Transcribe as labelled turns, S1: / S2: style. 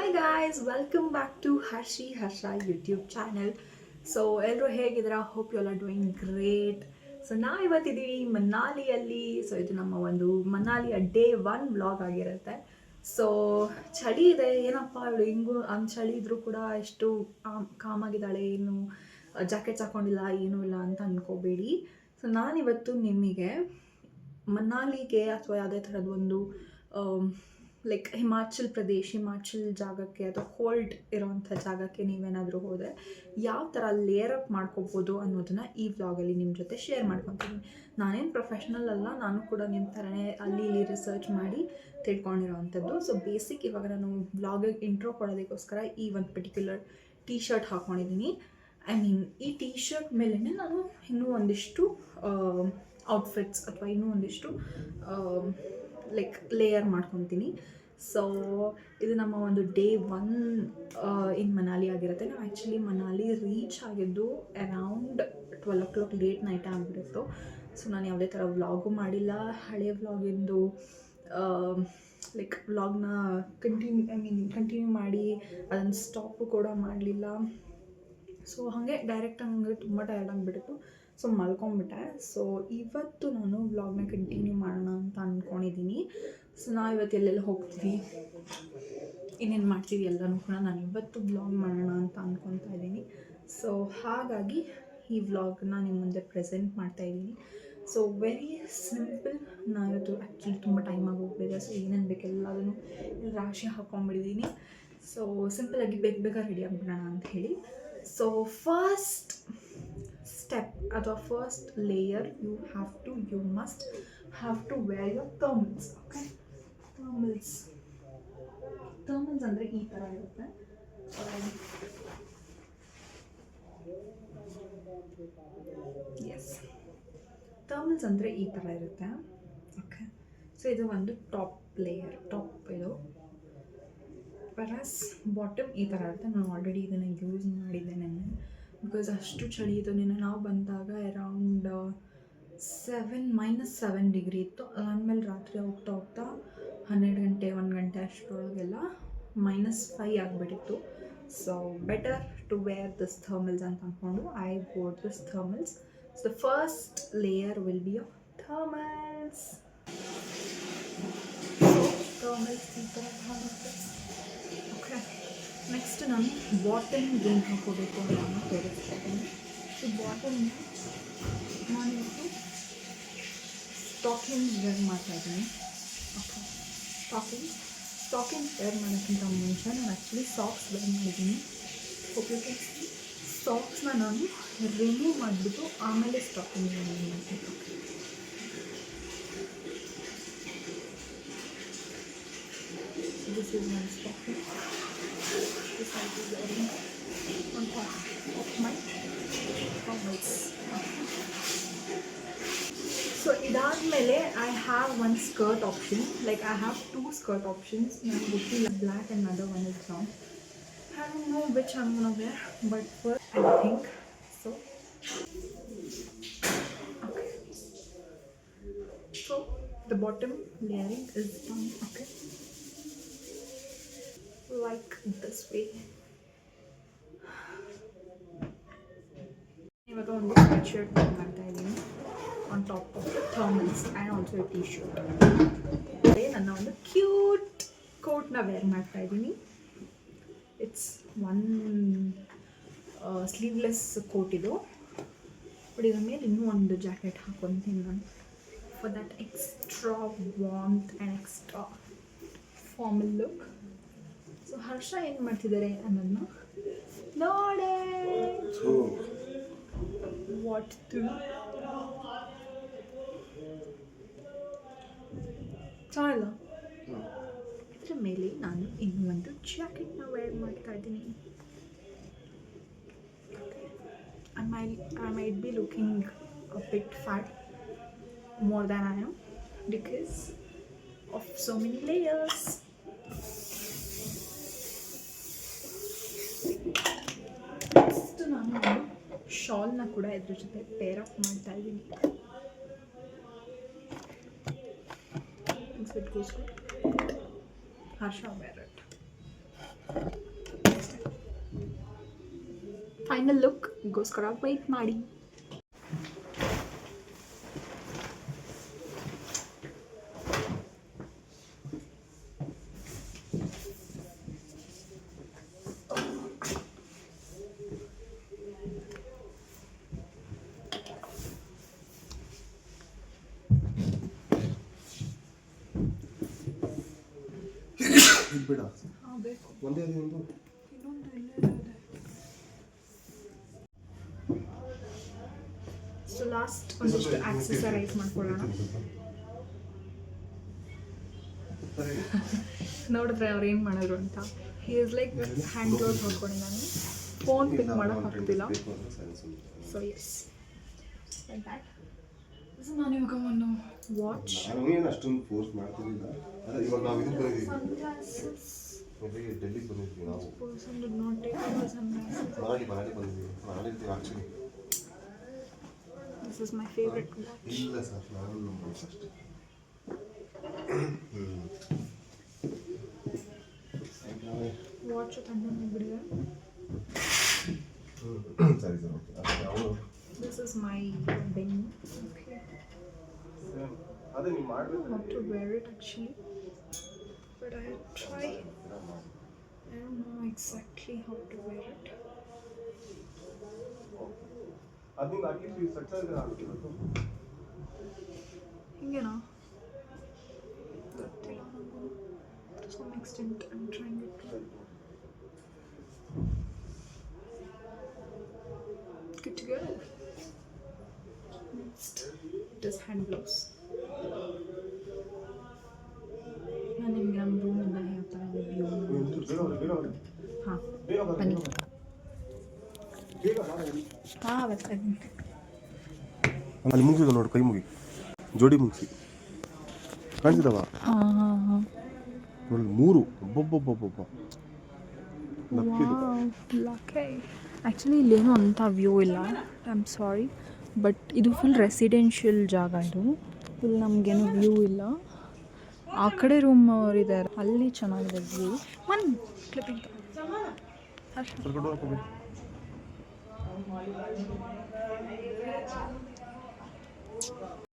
S1: Hi guys, welcome back to Harsha YouTube channel. So ಎಲ್ಲರೂ ಹೇಗಿದ್ದೀರಾ? Hope you all are doing great. So ನಾವು ಇವತ್ತಿದ್ದೀವಿ ಮನಾಲಿಯಲ್ಲಿ. ಸೊ ಇದು ನಮ್ಮ ಒಂದು ಮನಾಲಿಯ ಡೇ 1 ವ್ಲಾಗ್ ಆಗಿರುತ್ತೆ. ಸೊ ಚಳಿ ಇದೆ, ಏನಪ್ಪ ಇವಳು ಹಿಂಗೂ ಚಳಿ ಇದ್ರೂ ಕೂಡ ಎಷ್ಟು ಕಾಮಾಗಿದ್ದಾಳೆ, ಏನು ಜಾಕೆಟ್ಸ್ ಹಾಕೊಂಡಿಲ್ಲ ಏನೂ ಇಲ್ಲ ಅಂತ ಅಂದ್ಕೋಬೇಡಿ. ಸೊ ನಾನಿವತ್ತು ನಿಮಗೆ ಮನಾಲಿಗೆ ಅಥವಾ ಯಾವುದೇ ಥರದ ಒಂದು ಲೈಕ್ ಹಿಮಾಚಲ್ ಜಾಗಕ್ಕೆ ಅಥವಾ ಕೋಲ್ಡ್ ಇರೋವಂಥ ಜಾಗಕ್ಕೆ ನೀವೇನಾದರೂ ಹೋದರೆ ಯಾವ ಥರ ಲೇಯರ್ ಅಪ್ ಮಾಡ್ಕೋಬೋದು ಅನ್ನೋದನ್ನು ಈ ವ್ಲಾಗಲ್ಲಿ ನಿಮ್ಮ ಜೊತೆ ಶೇರ್ ಮಾಡ್ಕೊತೀನಿ. ನಾನೇನು ಪ್ರೊಫೆಷ್ನಲ್ ಅಲ್ಲ, ನಾನು ಕೂಡ ನಿಮ್ಮ ಥರನೇ ಅಲ್ಲಿ ಇಲ್ಲಿ ರಿಸರ್ಚ್ ಮಾಡಿ ತಿಳ್ಕೊಂಡಿರೋವಂಥದ್ದು. ಸೊ ಬೇಸಿಕ್ ಇವಾಗ ನಾನು ವ್ಲಾಗಿಗೆ ಇಂಟ್ರೋ ಕೊಡೋದಕ್ಕೋಸ್ಕರ ಈ ಒಂದು ಪರ್ಟಿಕ್ಯುಲರ್ ಟೀ ಶರ್ಟ್ ಹಾಕ್ಕೊಂಡಿದ್ದೀನಿ. ಈ ಟೀ ಶರ್ಟ್ ಮೇಲೇ ನಾನು ಇನ್ನೂ ಒಂದಿಷ್ಟು ಔಟ್ಫಿಟ್ಸ್ ಅಥವಾ ಇನ್ನೂ ಒಂದಿಷ್ಟು ಲೈಕ್ ಲೇಯರ್ ಮಾಡ್ಕೊತೀನಿ. ಸೊ ಇದು ನಮ್ಮ ಒಂದು ಡೇ 1 ಇನ್ ಮನಾಲಿ ಆಗಿರುತ್ತೆ. ನಾವು ಆ್ಯಕ್ಚುಲಿ ಮನಾಲಿ ರೀಚ್ ಆಗಿದ್ದು ಅರೌಂಡ್ 12 o'clock ಲೇಟ್ ನೈಟ್ ಆಗಿಬಿಟ್ಟಿತ್ತು. ಸೊ ನಾನು ಯಾವುದೇ ಥರ ವ್ಲಾಗು ಮಾಡಿಲ್ಲ. ಹಳೆ ವ್ಲಾಗಿಂದು ಲೈಕ್ ವ್ಲಾಗ್ನ ಕಂಟಿನ್ಯೂ ಮಾಡಿ ಅದನ್ನು ಸ್ಟಾಪು ಕೂಡ ಮಾಡಲಿಲ್ಲ. ಸೊ ಹಾಗೆ ಡೈರೆಕ್ಟಾಗಿ ನನಗೆ ತುಂಬ ಟಯರ್ಡ್ ಆಗಿಬಿಟ್ಟಿತ್ತು. ಸೊ ಮಲ್ಕೊಂಬಿಟ್ಟೆ. ಸೊ ಇವತ್ತು ನಾನು ವ್ಲಾಗ್ನ ಕಂಟಿನ್ಯೂ ಮಾಡೋಣ ಅಂತ ಅಂದ್ಕೊಂಡಿದ್ದೀನಿ. ಸೊ ನಾವು ಇವತ್ತು ಎಲ್ಲೆಲ್ಲಿ ಹೋಗ್ತೀವಿ, ಇನ್ನೇನು ಮಾಡ್ತೀವಿ ಎಲ್ಲನೂ ಕೂಡ ನಾನು ಇವತ್ತು ವ್ಲಾಗ್ ಮಾಡೋಣ ಅಂತ ಅಂದ್ಕೊತಾ ಇದ್ದೀನಿ. ಸೊ ಹಾಗಾಗಿ ಈ ವ್ಲಾಗ್ನ ನಿಮ್ಮ ಮುಂದೆ ಪ್ರೆಸೆಂಟ್ ಮಾಡ್ತಾಯಿದ್ದೀನಿ. So very simple. ನಾನು ಇವತ್ತು ಆ್ಯಕ್ಚುಲಿ ತುಂಬ ಟೈಮ್ ಆಗಿ ಹೋಗ್ಬಿಟ್ಟಿದೆ. ಸೊ ಏನೇನು ಬೇಕೆಲ್ಲದನ್ನು ರಾಶಿ ಹಾಕ್ಕೊಂಡ್ಬಿಟ್ಟಿದ್ದೀನಿ. ಸೊ ಸಿಂಪಲಾಗಿ ಬೇಗ ರೆಡಿ ಆಗಿಬಿಡೋಣ ಅಂತ ಹೇಳಿ. ಸೊ ಫಸ್ಟ್ ಸ್ಟೆಪ್ ಅಥವಾ first layer you must have to wear your thermals. Okay, thermals ಅಂದರೆ ಈ ಥರ ಇರುತ್ತೆ. ಎಸ್, ಥರ್ಮಲ್ಸ್ ಅಂದರೆ ಈ ಥರ ಇರುತ್ತೆ. ಓಕೆ, ಸೊ ಇದು ಒಂದು ಟಾಪ್ ಇದು ಪ್ಲಸ್ ಬಾಟಮ್ ಈ ಥರ ಇರುತ್ತೆ. ನಾನು ಆಲ್ರೆಡಿ ಇದನ್ನು ಯೂಸ್ ಮಾಡಿದ್ದೆ ನೆನ್ನೆ, ಬಿಕಾಸ್ ಅಷ್ಟು ಚಳಿ ಇತ್ತು. ನಿನ್ನೆ ನಾವು ಬಂದಾಗ ಅರೌಂಡ್ -7 ಡಿಗ್ರಿ ಇತ್ತು. ಅದಾದಮೇಲೆ ರಾತ್ರಿ ಹೋಗ್ತಾ 12 ಗಂಟೆ 1 ಗಂಟೆ ಅಷ್ಟರೊಳಗೆಲ್ಲ -5 ಆಗಿಬಿಟ್ಟಿತ್ತು. So better to wear this thermals ಅಂತ ಅಂದ್ಕೊಂಡು I bought this thermals. So the first layer will be your thermals. Thermals ಈ ಥರ ಆಗುತ್ತೆ. ಓಕೆ, ನೆಕ್ಸ್ಟ್ ನಾನು ಬಾಟಮ್ಗೆ ಏನು ಹಾಕೋಬೇಕು ಅಂತ ನಾನು ತೋರಿಸ್ತೀನಿ. ಸೊ ಬಾಟಮ್ಗೆ ನಾನಿವತ್ತು ಸ್ಟಾಕಿಂಗ್ ವೇರ್ ಮಾಡ್ತಾಯಿದ್ದೀನಿ. ಓಕೆ, ಸ್ಟಾಕಿಂಗ್ ವೇರ್ ಮಾಡೋಕ್ಕಿಂತ ಮುಂಚೆ ನಾನು ಆ್ಯಕ್ಚುಲಿ ಸಾಕ್ಸ್ ವೇರ್ ಮಾಡಿದ್ದೀನಿ. ಓಕೆ, ಸಾಕ್ಸ್ನ ನಾನು ರಿಮೂವ್ ಮಾಡಿಬಿಟ್ಟು ಆಮೇಲೆ ಸ್ಟಾಕಿಂಗ್ ವೇರ್ ಮಾಡ್ತೀನಿ. Okay, this is my stocking. This I will wearing on top of my thorns. So ಇದಾದಮೇಲೆ I have one skirt option. Like I have 2 skirt options. One is black and another one is brown. I don't know which I'm gonna wear, but first I think so. Okay. So the bottom layering is done. Okay. Like this way. ಇವಾಗ ಒಂದು sweat shirt ಮಾಡ್ತಾ ಇದ್ದೀನಿ on top of thermals and also T shirt. ಅದೇ ನನ್ನ ಒಂದು cute ಕೋಟ್ನ wear ಮಾಡ್ತಾ ಇದ್ದೀನಿ. ಇಟ್ಸ್ ಒನ್ ಸ್ಲೀವ್ಲೆಸ್ ಕೋಟ್ ಇದು. ಬಟ್ ಇದ್ರ ಮೇಲೆ ಇನ್ನೂ ಒಂದು ಜಾಕೆಟ್ ಹಾಕ್ಕೊತೀನಿ ನಾನು for that extra warmth and extra formal look. So Harsha ಏನು ಮಾಡ್ತಿದ್ದಾರೆ ಅನ್ನೋದನ್ನ ನೋಡೇ. ವಾಟ್ ಚಾಲ ಇದ್ರ ಮೇಲೆ ನಾನು ಇನ್ನೂ ಒಂದು ಜಾಕೆಟ್ನ ವೇರ್ ಮಾಡ್ತಾ ಇದ್ದೀನಿ. I might be looking a bit fat, more than I am, because of so many layers. Next ನಾನು ಶಾಲ್ನ ಕೂಡ ಇದ್ರ ಜೊತೆ ಪೇರ್ ಅಪ್ ಮಾಡ್ತಾ ಇದ್ದೀನಿ. It goes Harsha wear it. Final ಲುಕ್ಗೋಸ್ಕರ ವೆಯ್ಟ್ ಮಾಡಿ.
S2: ಬೇಡ
S1: ಬೇಕು
S2: ಒಂದೇ ಒಂದು
S1: ಇನ್ನೊಂದು ಇಲ್ಲೇ ಇದೆ. ಸೊ ಲಾಸ್ಟ್ ಒಂದಿಷ್ಟು ಆಕ್ಸೆಸರೈಸ್ ಮಾಡ್ಕೊಳ್ಳೋಣ. ನೋಡಿದ್ರೆ ಅವ್ರು ಏನು ಮಾಡಿದ್ರು ಅಂತ. He is like hand gloves ಹಾಕ್ಕೊಂಡಿದ್ದಾನೆ, ಫೋನ್ ಪಿಕ್ ಮಾಡೋಕೆ ಆಗ್ತಿಲ್ಲ. So as like that. So ನಾನು ಇವಾಗ ಒಂದು ವಾಚ್,
S2: ನಾನು ಏನು ಅಷ್ಟೊಂದು ಫೋರ್ಸ್ ಮಾಡ್ತಿರ್ಲಿಲ್ಲ. ಅದೇ ಇವಾಗ ನಾವು ಇದಕ್ಕೆ ಬಂದಿದ್ದೀವಿ,
S1: ಸನ್ಗ್ಲಾಸಸ್.
S2: ಡೆಲ್ಲಿಗೆ ಬಂದಿದ್ವಿ ನಾವು.
S1: person did not take our sunglasses.
S2: Manali ಬಂದಿದ್ದೀವಿ. ಮನಾಲಿ ಇರ್ತೀವಿ actually.
S1: This is my favorite watch.
S2: ಇಲ್ಲ ಸರ್, ನಾನು ನಮ್ಮ ಅಷ್ಟೇ.
S1: ವಾಚ್ ತಗೊಂಡು ಬಿಡಿದೆ.
S2: ಸರಿ ಸರ್, ಓಕೆ. ಅಷ್ಟೇ ಅವನು
S1: This is my ring. Okay.
S2: ಅದೇ ನೀವು ಮಾಡಬೇಕು.
S1: How to wear it actually, but I try. I don't know exactly how to wear it.
S2: ಅದು ನಿಮ್ಗೆ ಅಟ್ಲೀಸ್ಟ್ ಸಕ್ಸಸ್ ಆಗುತ್ತೆ.
S1: ಹಿಂಗೇನಾ ಗೊತ್ತಿಲ್ಲ ನನಗೂ. To some extent I'm trying it. Good to go. Next it is hand gloves. ನಾನು ನಿಮ್ಗೆ ನಮ್ಮ ರೂಮಿಂದ ಯಾವ ಥರ ವ್ಯೂ ಹಾಂ ಬನ್ನಿ. ಹಾಂ ಬರ್ತಾ ಇದ್ದೀನಿ.
S2: ಅಲ್ಲಿ ಮುಗಿಸಿದ ನೋಡಿ, ಕೈ ಮುಗಿ, ಜೋಡಿ ಮುಗಿಸಿ ಕಾಣಿಸಿದವ.
S1: ಹಾಂ
S2: ನೋಡಿ 3 ಒಬ್ಬೊಬ್ಬೊಬ್ಬೊಬ್ಬ.
S1: ಆ್ಯಕ್ಚುಲಿ ಇಲ್ಲೇನೂ ಅಂಥ ವ್ಯೂ ಇಲ್ಲ. ಐ ಆಮ್ ಸಾರಿ, ಬಟ್ ಇದು ಫುಲ್ ರೆಸಿಡೆನ್ಷಿಯಲ್ ಜಾಗ. ಇದು ಫುಲ್ ನಮಗೇನು ವ್ಯೂ ಇಲ್ಲ. ಆ ಕಡೆ ರೂಮ್ ಅವರಿದ್ದಾರೆ, ಅಲ್ಲಿ ಚೆನ್ನಾಗಿದೆ ವ್ಯೂ. ಒಂದು ಕ್ಲಿಪ್ಪಿಂಗ್